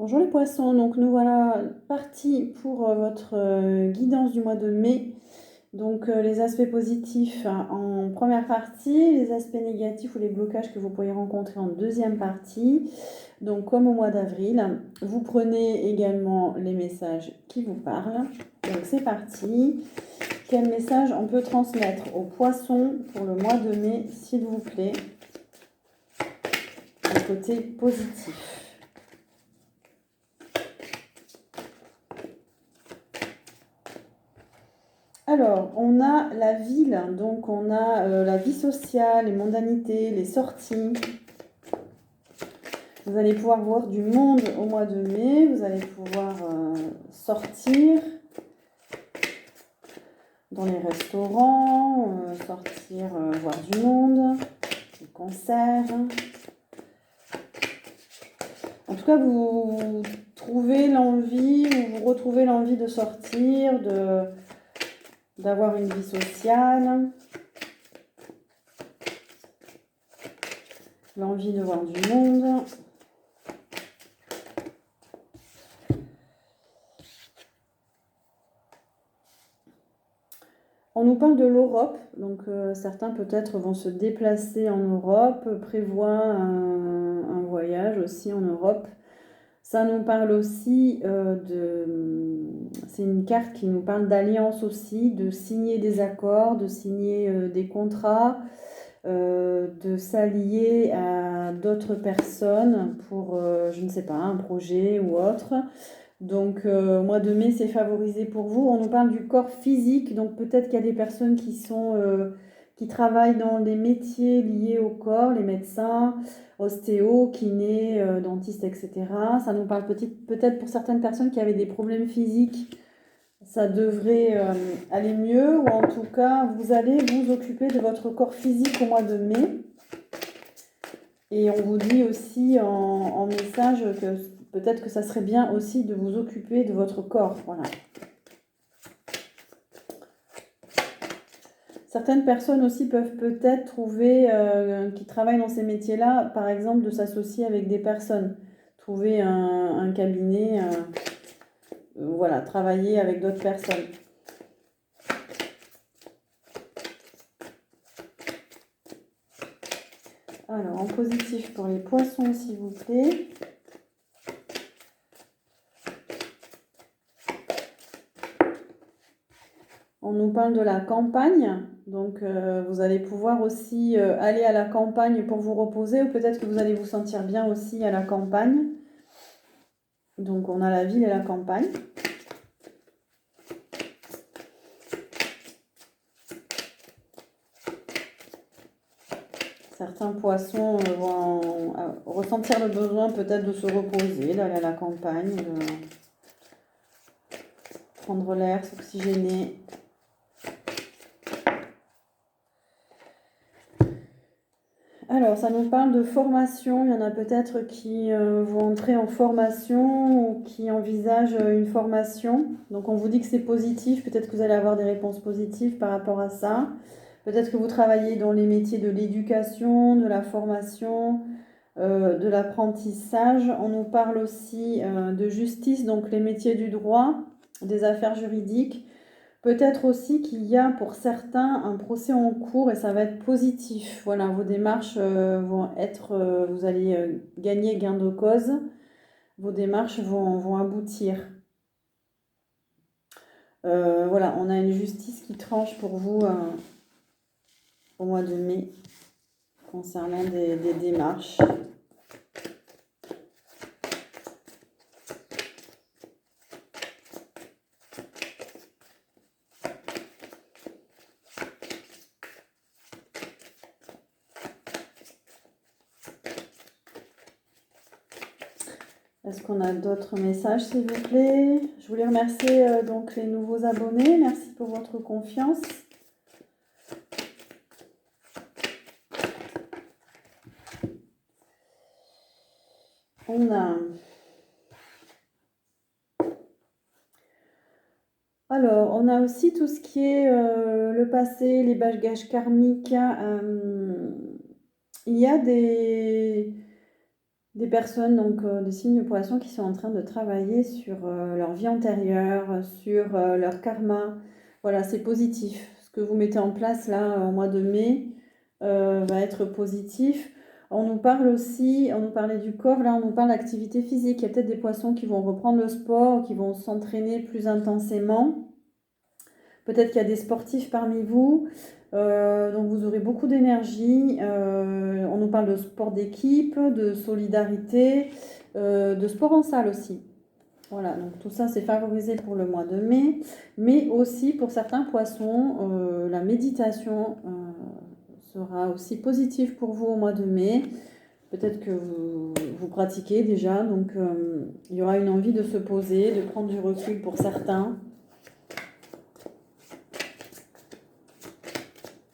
Bonjour les poissons, donc nous voilà partis pour votre guidance du mois de mai. Donc les aspects positifs en première partie, les aspects négatifs ou les blocages que vous pourriez rencontrer en deuxième partie. Donc comme au mois d'avril, vous prenez également les messages qui vous parlent. Donc c'est parti. Quel message on peut transmettre aux poissons pour le mois de mai, s'il vous plaît, du côté positif? Alors, on a la ville, donc on a la vie sociale, les mondanités, les sorties. Vous allez pouvoir voir du monde au mois de mai, vous allez pouvoir sortir dans les restaurants, sortir voir du monde, des concerts. En tout cas, vous trouvez l'envie, ou vous retrouvez l'envie de sortir, d'avoir une vie sociale. L'envie de voir du monde. On nous parle de l'Europe, donc certains peut-être vont se déplacer en Europe, prévoient un voyage aussi en Europe. Ça nous parle aussi c'est une carte qui nous parle d'alliance aussi, de signer des accords, de signer des contrats, de s'allier à d'autres personnes pour, je ne sais pas, un projet ou autre. Donc, mois de mai, c'est favorisé pour vous. On nous parle du corps physique, donc peut-être qu'il y a des personnes qui travaillent dans des métiers liés au corps, les médecins, ostéo, kinés, dentistes, etc. Ça nous parle peut-être pour certaines personnes qui avaient des problèmes physiques, ça devrait aller mieux, ou en tout cas, vous allez vous occuper de votre corps physique au mois de mai. Et on vous dit aussi en message que peut-être que ça serait bien aussi de vous occuper de votre corps. Voilà. Certaines personnes aussi peuvent peut-être trouver, qui travaillent dans ces métiers-là, par exemple, de s'associer avec des personnes. Trouver un cabinet, voilà, travailler avec d'autres personnes. Alors, en positif pour les poissons, s'il vous plaît. On nous parle de la campagne, donc vous allez pouvoir aussi aller à la campagne pour vous reposer, ou peut-être que vous allez vous sentir bien aussi à la campagne. Donc on a la ville et la campagne. Certains poissons vont ressentir le besoin peut-être de se reposer, d'aller à la campagne, de prendre l'air, s'oxygéner. Alors, ça nous parle de formation. Il y en a peut-être qui vont entrer en formation ou qui envisagent une formation. Donc, on vous dit que c'est positif. Peut-être que vous allez avoir des réponses positives par rapport à ça. Peut-être que vous travaillez dans les métiers de l'éducation, de la formation, de l'apprentissage. On nous parle aussi de justice, donc les métiers du droit, des affaires juridiques. Peut-être aussi qu'il y a pour certains un procès en cours et ça va être positif. Voilà, vos démarches vont être, vous allez gagner gain de cause, vos démarches vont aboutir. Voilà, on a une justice qui tranche pour vous au mois de mai concernant des démarches. Est-ce qu'on a d'autres messages, s'il vous plaît? Je voulais remercier donc les nouveaux abonnés. Merci pour votre confiance. On a... Alors, on a aussi tout ce qui est le passé, les bagages karmiques. Il y a des personnes, donc des signes de poisson qui sont en train de travailler sur leur vie antérieure, sur leur karma. Voilà, c'est positif. Ce que vous mettez en place là au mois de mai va être positif. On nous parle aussi, on nous parlait du corps, là on nous parle d'activité physique. Il y a peut-être des poissons qui vont reprendre le sport, qui vont s'entraîner plus intensément. Peut-être qu'il y a des sportifs parmi vous. Donc vous aurez beaucoup d'énergie. On nous parle de sport d'équipe, de solidarité, de sport en salle aussi. Voilà, donc tout ça c'est favorisé pour le mois de mai, mais aussi pour certains poissons, la méditation sera aussi positive pour vous au mois de mai. Peut-être que vous pratiquez déjà, donc il y aura une envie de se poser, de prendre du recul pour certains,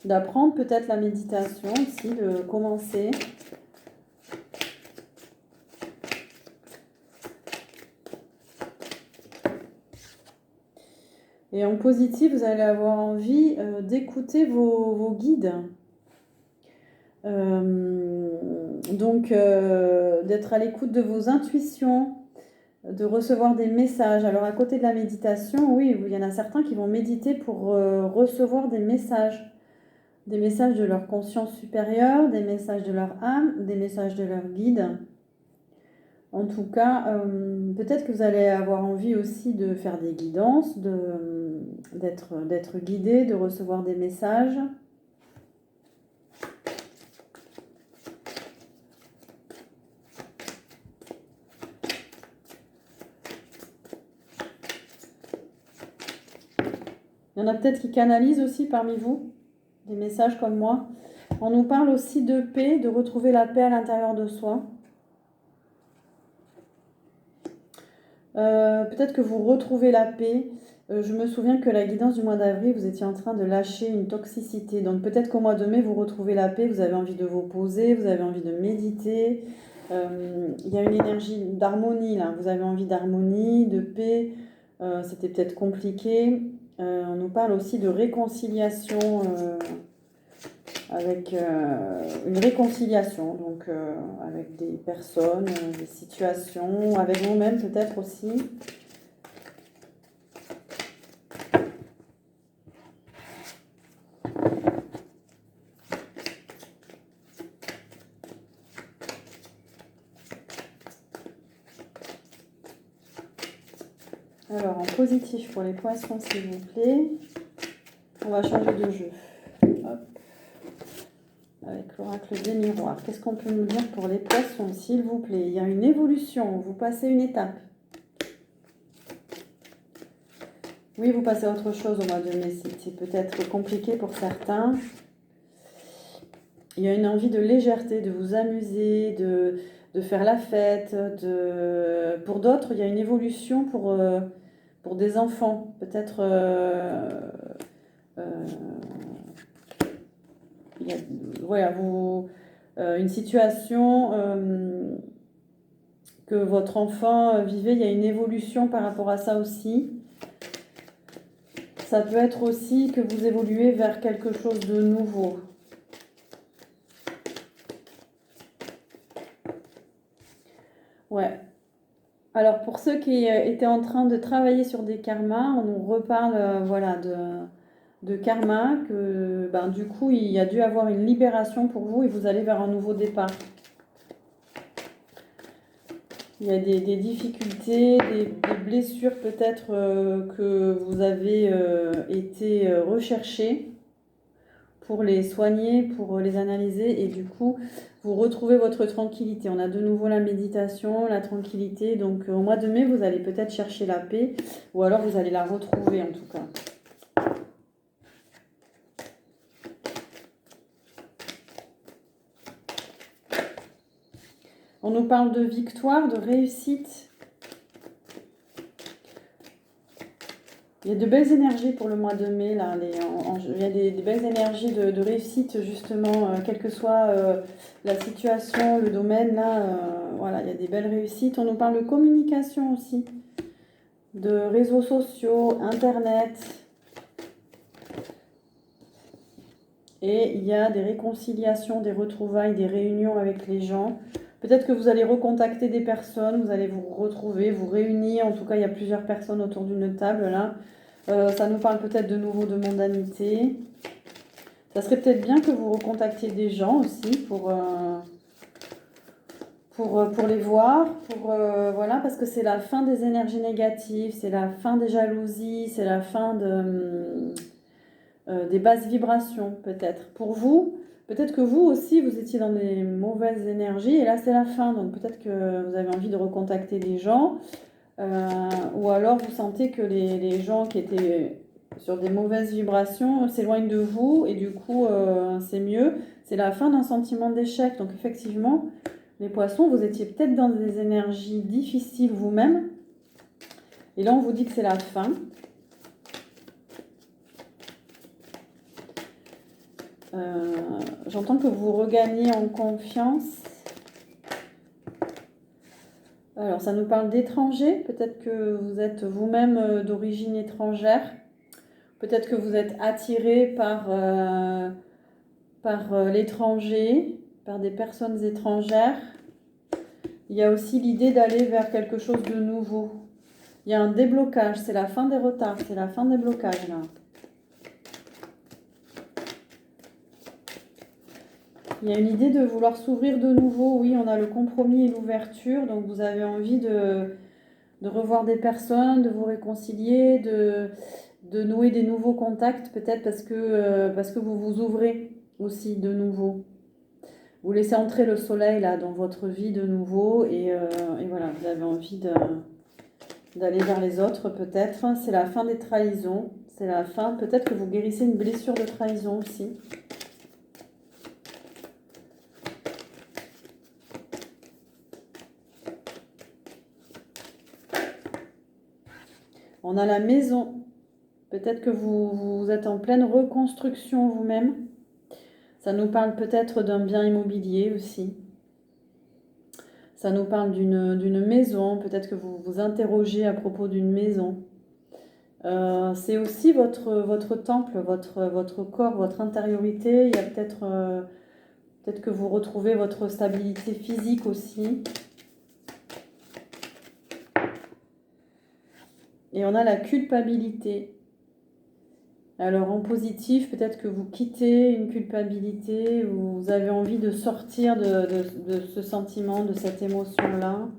d'apprendre peut-être la méditation aussi, de commencer. Et en positif, vous allez avoir envie d'écouter vos guides. Donc, d'être à l'écoute de vos intuitions, de recevoir des messages. Alors, à côté de la méditation, oui, il y en a certains qui vont méditer pour recevoir des messages de leur conscience supérieure, des messages de leur âme, des messages de leur guide. En tout cas, peut-être que vous allez avoir envie aussi de faire des guidances, d'être guidé, de recevoir des messages. Il y en a peut-être qui canalisent aussi parmi vous des messages comme moi. On nous parle aussi de paix, de retrouver la paix à l'intérieur de soi. Peut-être que vous retrouvez la paix. Je me souviens que la guidance du mois d'avril, vous étiez en train de lâcher une toxicité. Donc peut-être qu'au mois de mai, vous retrouvez la paix, vous avez envie de vous poser, vous avez envie de méditer. Il y a une énergie d'harmonie là. Vous avez envie d'harmonie, de paix. C'était peut-être compliqué. On nous parle aussi de réconciliation avec une réconciliation, donc avec des personnes, des situations, avec vous-même peut-être aussi. Alors en positif pour les poissons s'il vous plaît, on va changer de jeu. Hop. Avec l'oracle des miroirs. Qu'est-ce qu'on peut nous dire pour les poissons s'il vous plaît? Il y a une évolution, vous passez une étape. Oui, vous passez à autre chose au mois de mai, c'est peut-être compliqué pour certains. Il y a une envie de légèreté, de vous amuser, de faire la fête. Pour d'autres, il y a une évolution pour des enfants. Peut-être il y a, voilà, une situation que votre enfant vivait, il y a une évolution par rapport à ça aussi. Ça peut être aussi que vous évoluez vers quelque chose de nouveau. Ouais. Alors pour ceux qui étaient en train de travailler sur des karmas, on nous reparle voilà, de karma, que ben, du coup il y a dû avoir une libération pour vous et vous allez vers un nouveau départ. Il y a des difficultés, des blessures peut-être que vous avez été recherchées pour les soigner, pour les analyser et du coup vous retrouvez votre tranquillité. On a de nouveau la méditation, la tranquillité. Donc au mois de mai, vous allez peut-être chercher la paix ou alors vous allez la retrouver en tout cas. On nous parle de victoire, de réussite. Il y a de belles énergies pour le mois de mai. Là. Il y a des belles énergies de réussite, justement, quelle que soit la situation, le domaine. Là, voilà, il y a des belles réussites. On nous parle de communication aussi, de réseaux sociaux, Internet. Et il y a des réconciliations, des retrouvailles, des réunions avec les gens. Peut-être que vous allez recontacter des personnes, vous allez vous retrouver, vous réunir. En tout cas, il y a plusieurs personnes autour d'une table là. Ça nous parle peut-être de nouveau de mondanité. Ça serait peut-être bien que vous recontactiez des gens aussi pour les voir, voilà, parce que c'est la fin des énergies négatives, c'est la fin des jalousies, c'est la fin des basses vibrations peut-être. Pour vous, peut-être que vous aussi, vous étiez dans des mauvaises énergies et là c'est la fin, donc peut-être que vous avez envie de recontacter des gens, ou alors vous sentez que les gens qui étaient sur des mauvaises vibrations s'éloignent de vous et du coup c'est mieux. C'est la fin d'un sentiment d'échec, donc effectivement, les poissons, vous étiez peut-être dans des énergies difficiles vous-même et là on vous dit que c'est la fin. J'entends que vous regagnez en confiance. Alors, ça nous parle d'étrangers. Peut-être que vous êtes vous-même d'origine étrangère. Peut-être que vous êtes attiré par l'étranger, par des personnes étrangères. Il y a aussi l'idée d'aller vers quelque chose de nouveau. Il y a un déblocage. C'est la fin des retards. C'est la fin des blocages, là. Il y a une idée de vouloir s'ouvrir de nouveau. Oui, on a le compromis et l'ouverture. Donc, vous avez envie de revoir des personnes, de vous réconcilier, de nouer des nouveaux contacts, peut-être parce que vous vous ouvrez aussi de nouveau. Vous laissez entrer le soleil là dans votre vie de nouveau et voilà, vous avez envie d'aller vers les autres peut-être. C'est la fin des trahisons. C'est la fin, peut-être que vous guérissez une blessure de trahison aussi. On a la maison. Peut-être que vous êtes en pleine reconstruction vous-même. Ça nous parle peut-être d'un bien immobilier aussi. Ça nous parle d'une maison. Peut-être que vous vous interrogez à propos d'une maison. C'est aussi votre temple, votre corps, votre intériorité. Il y a peut-être que vous retrouvez votre stabilité physique aussi. Et on a la culpabilité. Alors en positif, peut-être que vous quittez une culpabilité, ou vous avez envie de sortir de ce sentiment, de cette émotion-là.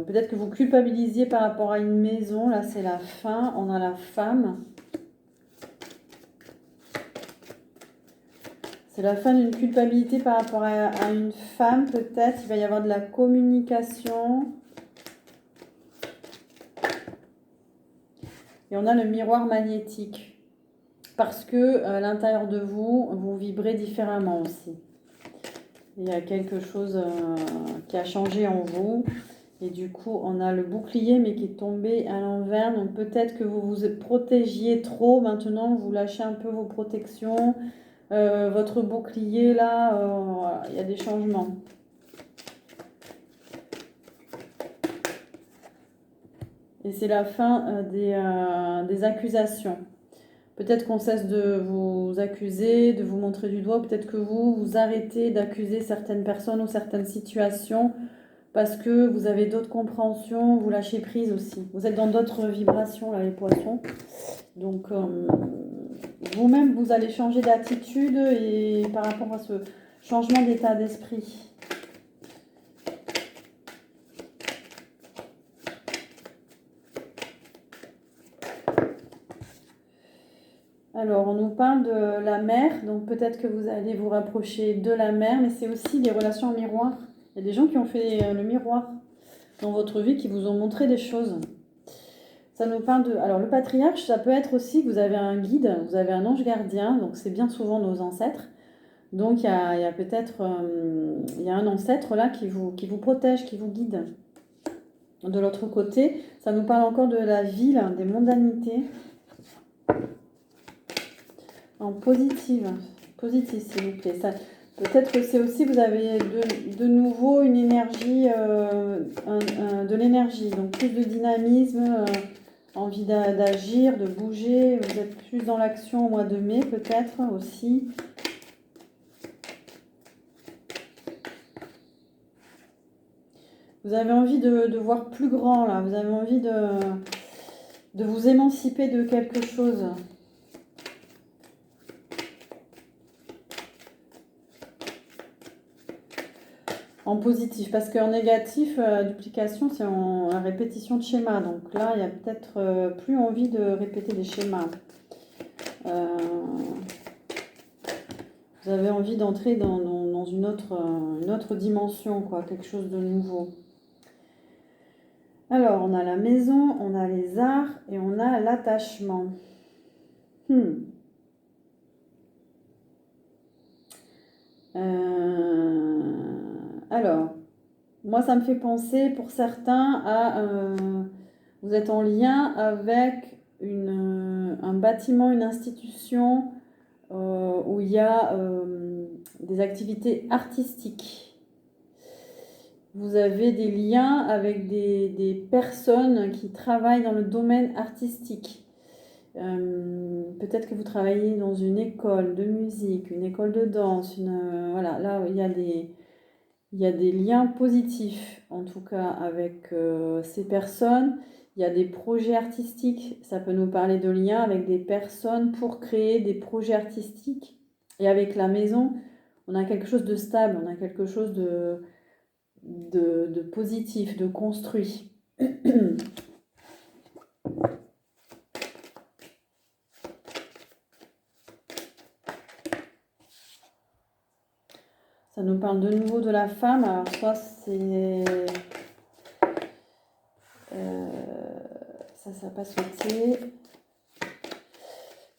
Peut-être que vous culpabilisiez par rapport à une maison, là c'est la fin, on a la femme. C'est la fin d'une culpabilité par rapport à une femme, peut-être. Il va y avoir de la communication. Et on a le miroir magnétique. Parce que à l'intérieur de vous, vous vibrez différemment aussi. Il y a quelque chose qui a changé en vous. Et du coup, on a le bouclier, mais qui est tombé à l'envers. Donc peut-être que vous vous protégiez trop. Maintenant, vous lâchez un peu vos protections. Votre bouclier, là, il y a des changements. Et c'est la fin des accusations. Peut-être qu'on cesse de vous accuser, de vous montrer du doigt. Peut-être que vous arrêtez d'accuser certaines personnes ou certaines situations parce que vous avez d'autres compréhensions, vous lâchez prise aussi. Vous êtes dans d'autres vibrations, là, les poissons. Donc, vous-même, vous allez changer d'attitude et par rapport à ce changement d'état d'esprit. Alors, on nous parle de la mer, donc peut-être que vous allez vous rapprocher de la mer, mais c'est aussi des relations en miroir. Il y a des gens qui ont fait le miroir dans votre vie, qui vous ont montré des choses. Ça nous parle de... Alors, le patriarche, ça peut être aussi que vous avez un guide, vous avez un ange gardien, donc c'est bien souvent nos ancêtres. Donc, il y a peut-être il y a un ancêtre là qui vous protège, qui vous guide. De l'autre côté, ça nous parle encore de la ville, des mondanités. En positive, s'il vous plaît. Peut-être que c'est aussi, vous avez de nouveau une énergie, de l'énergie, donc plus de dynamisme, envie d'agir, de bouger. Vous êtes plus dans l'action au mois de mai, peut-être aussi. Vous avez envie de voir plus grand, là. Vous avez envie de vous émanciper de quelque chose. En positif, parce qu'en négatif, duplication, c'est la répétition de schémas. Donc là, il y a peut-être plus envie de répéter des schémas. Vous avez envie d'entrer dans une autre dimension, quoi, quelque chose de nouveau. Alors, on a la maison, on a les arts et on a l'attachement. Alors, moi, ça me fait penser pour certains à... vous êtes en lien avec un bâtiment, une institution où il y a des activités artistiques. Vous avez des liens avec des personnes qui travaillent dans le domaine artistique. Peut-être que vous travaillez dans une école de musique, une école de danse, voilà, là il y a des liens positifs en tout cas avec ces personnes. Il y a des projets artistiques, ça peut nous parler de liens avec des personnes pour créer des projets artistiques. Et avec la maison, on a quelque chose de stable, on a quelque chose de positif, de construit. Ça nous parle de nouveau de la femme. Alors soit c'est... ça n'a pas sauté.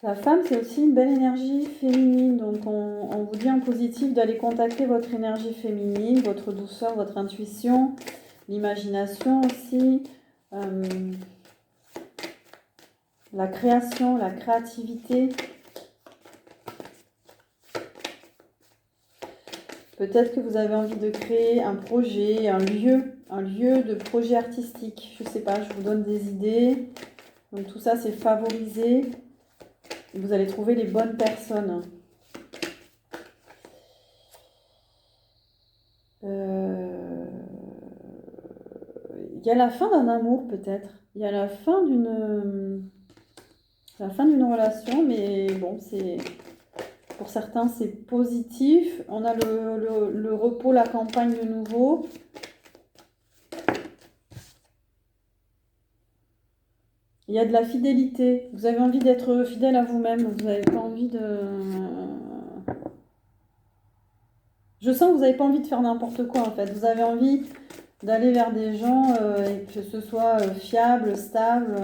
La femme, c'est aussi une belle énergie féminine. Donc on vous dit en positif d'aller contacter votre énergie féminine, votre douceur, votre intuition, l'imagination aussi, la création, la créativité. Peut-être que vous avez envie de créer un projet, un lieu de projet artistique. Je ne sais pas, je vous donne des idées. Donc tout ça, c'est favorisé. Vous allez trouver les bonnes personnes. Il y a la fin d'un amour peut-être. Il y a la fin d'une relation, mais bon, c'est... Pour certains, c'est positif. On a le repos, la campagne de nouveau. Il y a de la fidélité. Vous avez envie d'être fidèle à vous-même. Vous n'avez pas envie de... Je sens que vous n'avez pas envie de faire n'importe quoi en fait. Vous avez envie d'aller vers des gens et que ce soit fiable, stable.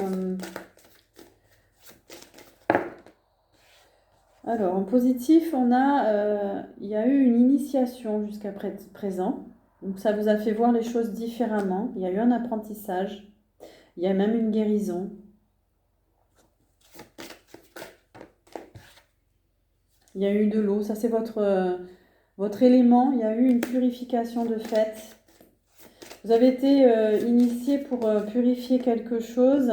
Alors, en positif, il y a eu une initiation jusqu'à présent. Donc, ça vous a fait voir les choses différemment. Il y a eu un apprentissage. Il y a même une guérison. Il y a eu de l'eau. Ça, c'est votre élément. Il y a eu une purification de fait. Vous avez été initié pour purifier quelque chose.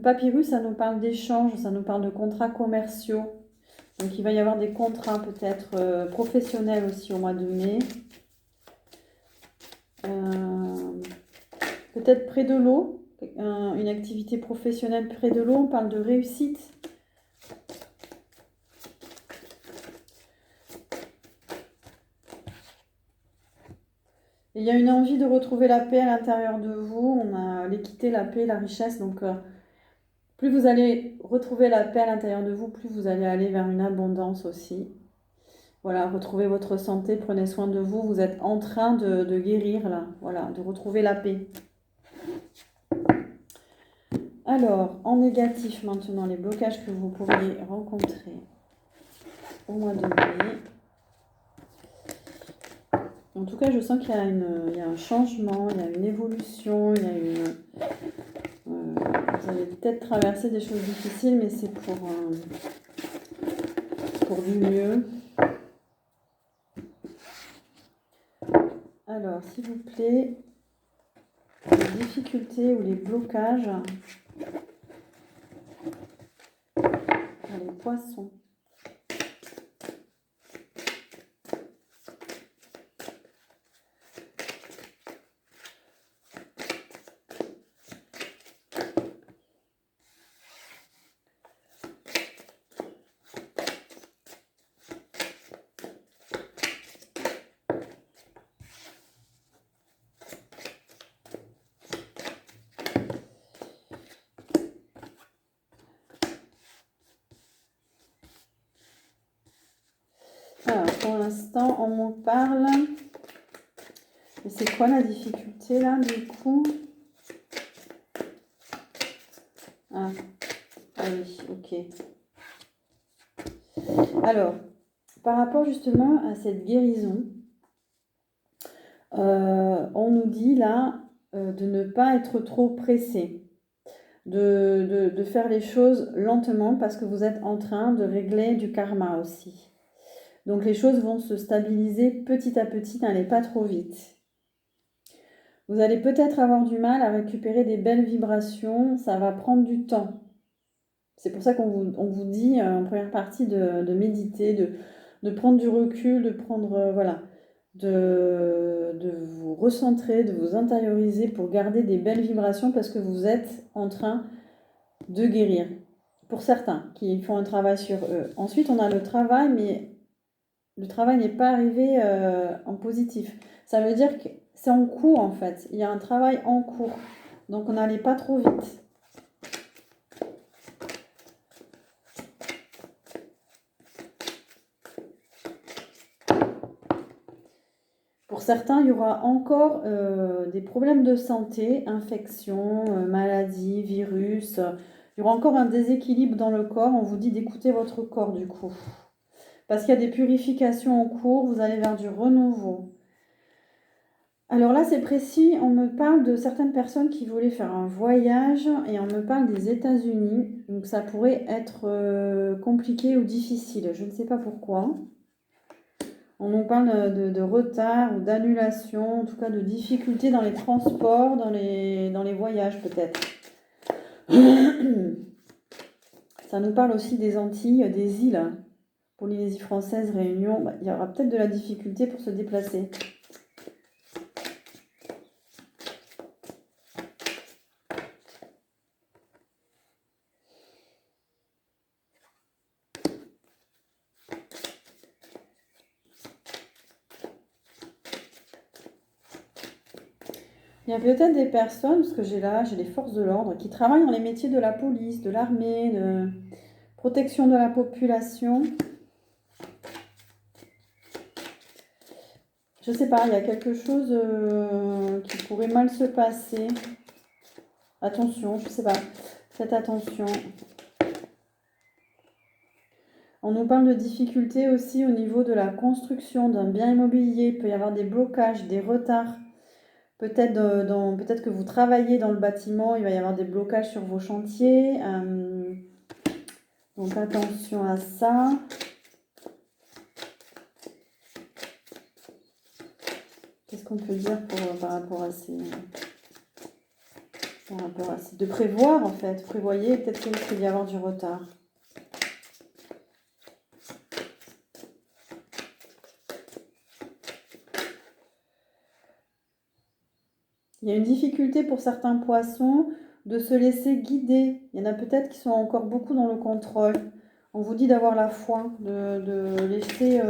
Papyrus, ça nous parle d'échanges, ça nous parle de contrats commerciaux. Donc, il va y avoir des contrats peut-être professionnels aussi au mois de mai. Peut-être près de l'eau, une activité professionnelle près de l'eau, on parle de réussite. Et il y a une envie de retrouver la paix à l'intérieur de vous. On a l'équité, la paix, la richesse. Donc, plus vous allez retrouver la paix à l'intérieur de vous, plus vous allez aller vers une abondance aussi. Voilà, retrouvez votre santé, prenez soin de vous. Vous êtes en train de guérir là, voilà, de retrouver la paix. Alors, en négatif maintenant, les blocages que vous pourriez rencontrer au mois de mai. En tout cas, je sens qu'il y a un changement, il y a une évolution, vous allez peut-être traverser des choses difficiles, mais c'est pour du mieux. Alors, s'il vous plaît, les difficultés ou les blocages. Les poissons. l'instant, on m'en parle. Et c'est quoi la difficulté là, du coup? Ah oui, ok. Alors, par rapport justement à cette guérison, on nous dit là de ne pas être trop pressé, de faire les choses lentement parce que vous êtes en train de régler du karma aussi. Donc les choses vont se stabiliser petit à petit, n'allez pas trop vite. Vous allez peut-être avoir du mal à récupérer des belles vibrations, ça va prendre du temps. C'est pour ça qu'on vous dit en première partie de méditer, de prendre du recul, de prendre, voilà, de vous recentrer, de vous intérioriser pour garder des belles vibrations parce que vous êtes en train de guérir. Pour certains qui font un travail sur eux. Ensuite, on a le travail, mais le travail n'est pas arrivé en positif. Ça veut dire que c'est en cours en fait. Il y a un travail en cours. Donc on n'allait pas trop vite. Pour certains, il y aura encore des problèmes de santé, infections, maladies, virus. Il y aura encore un déséquilibre dans le corps. On vous dit d'écouter votre corps du coup. Parce qu'il y a des purifications en cours, vous allez vers du renouveau. Alors là, c'est précis, on me parle de certaines personnes qui voulaient faire un voyage et on me parle des États-Unis. Donc ça pourrait être compliqué ou difficile, je ne sais pas pourquoi. On nous parle de retard ou d'annulation, en tout cas de difficultés dans les transports, dans les voyages peut-être. Ça nous parle aussi des Antilles, des îles. Polynésie française, Réunion, il y aura peut-être de la difficulté pour se déplacer. Il y a peut-être des personnes, parce que j'ai les forces de l'ordre, qui travaillent dans les métiers de la police, de l'armée, de protection de la population. Je sais pas, il y a quelque chose qui pourrait mal se passer. Attention, je sais pas. Faites attention. On nous parle de difficultés aussi au niveau de la construction d'un bien immobilier. Il peut y avoir des blocages, des retards. Peut-être peut-être que vous travaillez dans le bâtiment, il va y avoir des blocages sur vos chantiers. Donc attention à ça. Qu'est-ce qu'on peut dire par rapport à ces... De prévoir en fait. Prévoyez, peut-être qu'il risque d'y avoir du retard. Il y a une difficulté pour certains poissons de se laisser guider. Il y en a peut-être qui sont encore beaucoup dans le contrôle. On vous dit d'avoir la foi, de laisser,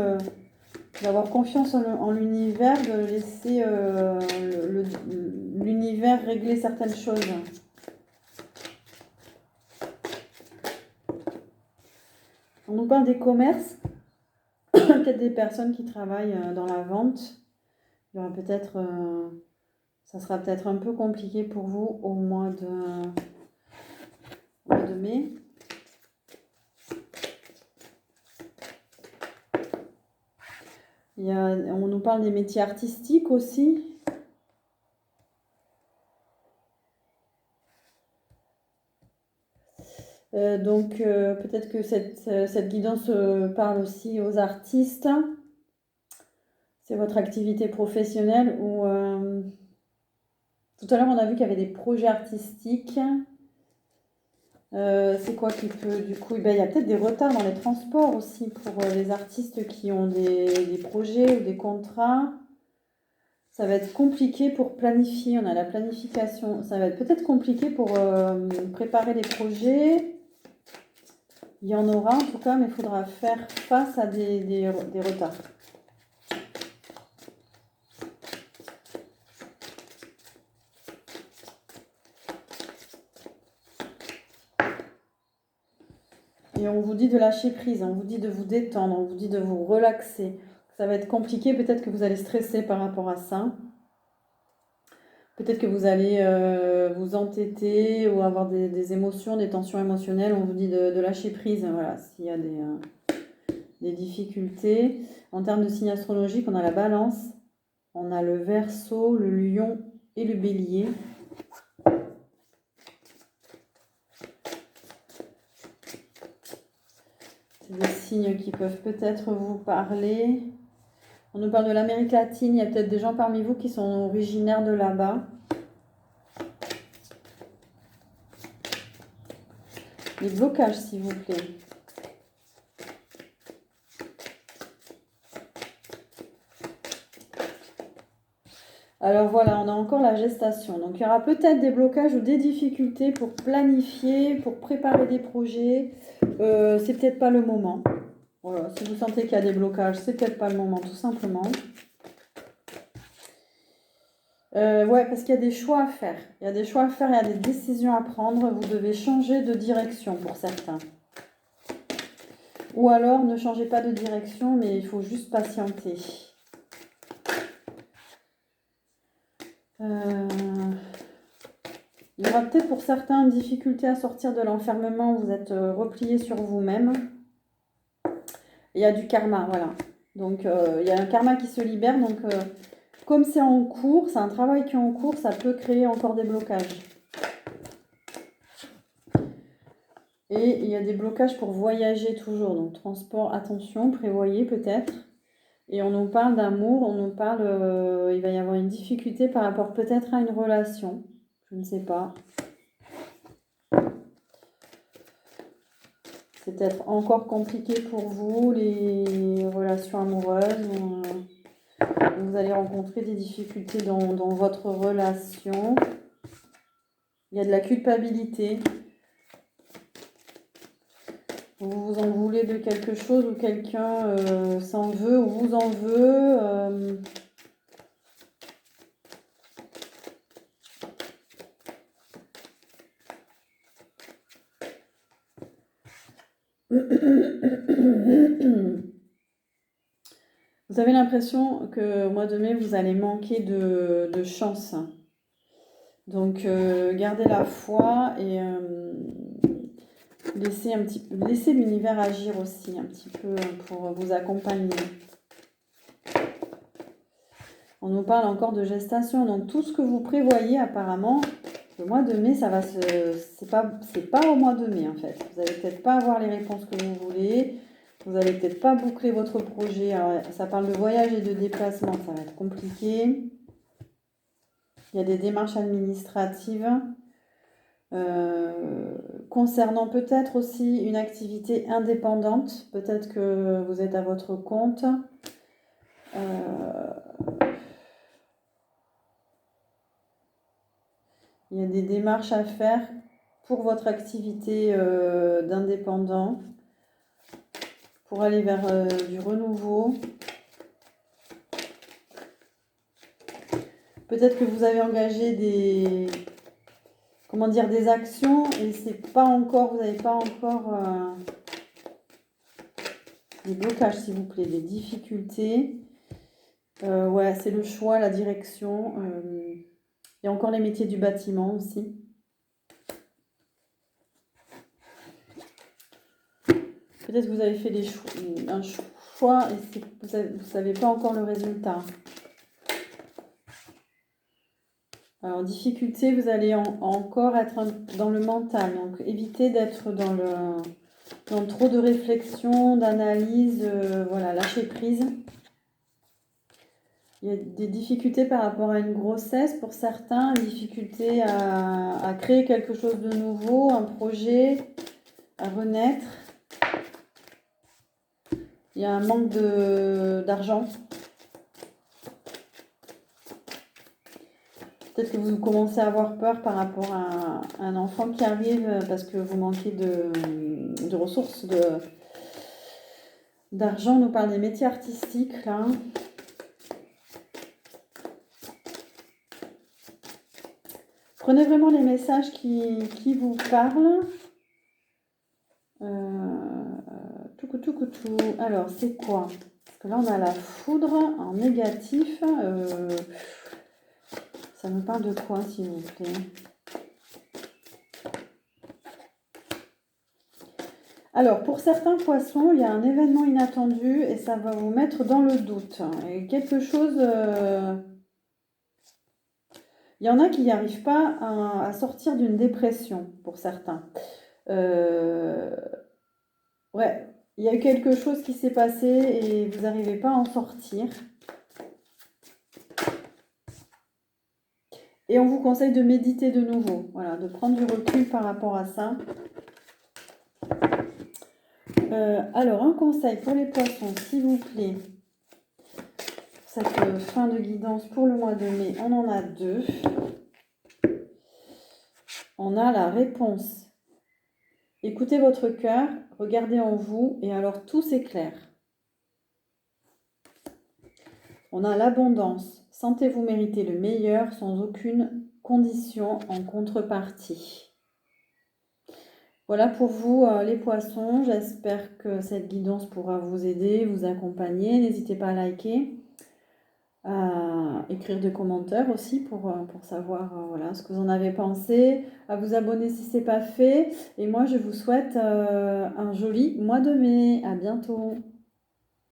d'avoir confiance en l'univers, de laisser l'univers régler certaines choses. On nous parle des commerces, peut-être des personnes qui travaillent dans la vente. Il y aura peut-être... ça sera peut-être un peu compliqué pour vous au mois de mai. On nous parle des métiers artistiques aussi. Donc peut-être que cette guidance parle aussi aux artistes. C'est votre activité professionnelle ou... tout à l'heure, on a vu qu'il y avait des projets artistiques. C'est quoi qui peut, du coup, il y a peut-être des retards dans les transports aussi pour les artistes qui ont des projets ou des contrats. Ça va être compliqué pour planifier, on a la planification. Ça va être peut-être compliqué pour préparer les projets. Il y en aura en tout cas, mais il faudra faire face à des retards. Et on vous dit de lâcher prise, on vous dit de vous détendre, on vous dit de vous relaxer, Ça va être compliqué, peut-être que vous allez stresser par rapport à ça. Peut-être que vous allez vous entêter ou avoir des émotions, des tensions émotionnelles. On vous dit de lâcher prise, voilà, s'il y a des difficultés. En termes de signes astrologiques, on a la balance, on a le Verseau, le lion et le bélier. C'est des signes qui peuvent peut-être vous parler. On nous parle de l'Amérique latine, il y a peut-être des gens parmi vous qui sont originaires de là-bas. Les blocages, s'il vous plaît. Alors voilà, on a encore la gestation. Donc il y aura peut-être des blocages ou des difficultés pour planifier, pour préparer des projets. C'est peut-être pas le moment. Voilà, si vous sentez qu'il y a des blocages, c'est peut-être pas le moment, tout simplement. Ouais, parce qu'il y a des choix à faire. Il y a des choix à faire, il y a des décisions à prendre. Vous devez changer de direction pour certains. Ou alors, ne changez pas de direction, mais il faut juste patienter. Il y aura peut-être pour certains une difficulté à sortir de l'enfermement. Vous êtes replié sur vous-même. Il y a du karma, voilà. Donc, il y a un karma qui se libère. Donc, comme c'est en cours, c'est un travail qui est en cours, ça peut créer encore des blocages. Et il y a des blocages pour voyager toujours. Donc, transport, attention, prévoyez peut-être. Et on nous parle d'amour, on nous parle, il va y avoir une difficulté par rapport peut-être à une relation. Je ne sais pas. C'est peut-être encore compliqué pour vous, les relations amoureuses. Vous allez rencontrer des difficultés dans votre relation. Il y a de la culpabilité. Vous vous en voulez de quelque chose ou quelqu'un s'en veut ou vous en veut. Vous avez l'impression que au mois de mai, vous allez manquer de chance. Donc, gardez la foi et laissez l'univers agir aussi un petit peu pour vous accompagner. On nous parle encore de gestation. Donc, tout ce que vous prévoyez apparemment, le mois de mai, c'est pas au mois de mai en fait. Vous n'allez peut-être pas avoir les réponses que vous voulez. Vous n'allez peut-être pas boucler votre projet. Alors, ça parle de voyage et de déplacement, ça va être compliqué. Il y a des démarches administratives concernant peut-être aussi une activité indépendante. Peut-être que vous êtes à votre compte. Il y a des démarches à faire pour votre activité d'indépendant, pour aller vers du renouveau. Peut-être que vous avez engagé des actions et vous n'avez pas encore des blocages, s'il vous plaît, des difficultés. Ouais, c'est le choix, la direction. Il y a encore les métiers du bâtiment aussi. Peut-être que vous avez fait un choix et vous ne savez pas encore le résultat. Alors, en difficulté, vous allez encore être dans le mental. Donc, évitez d'être dans trop de réflexion, d'analyse. Voilà, lâchez prise. Il y a des difficultés par rapport à une grossesse pour certains, une difficulté à créer quelque chose de nouveau, un projet, à renaître. Il y a un manque d'argent. Peut-être que vous commencez à avoir peur par rapport à un enfant qui arrive parce que vous manquez de ressources, d'argent. On nous parle des métiers artistiques, là. Prenez vraiment les messages qui vous parlent. Tout. Alors, c'est quoi? que là, on a la foudre en négatif. Ça nous parle de quoi, s'il vous plaît? Alors, pour certains poissons, il y a un événement inattendu et ça va vous mettre dans le doute. Et quelque chose... Il y en a qui n'y arrivent pas à sortir d'une dépression, pour certains. Ouais, il y a eu quelque chose qui s'est passé et vous n'arrivez pas à en sortir. Et on vous conseille de méditer de nouveau, voilà, de prendre du recul par rapport à ça. Alors, un conseil pour les poissons, s'il vous plaît. Cette fin de guidance pour le mois de mai, on en a 2. On a la réponse. Écoutez votre cœur, regardez en vous et alors tout s'éclaire. On a l'abondance. Sentez-vous mériter le meilleur sans aucune condition en contrepartie. Voilà pour vous les poissons. J'espère que cette guidance pourra vous aider, vous accompagner. N'hésitez pas à liker, à écrire des commentaires aussi pour savoir voilà, ce que vous en avez pensé, à vous abonner si ce n'est pas fait. Et moi, je vous souhaite un joli mois de mai. À bientôt.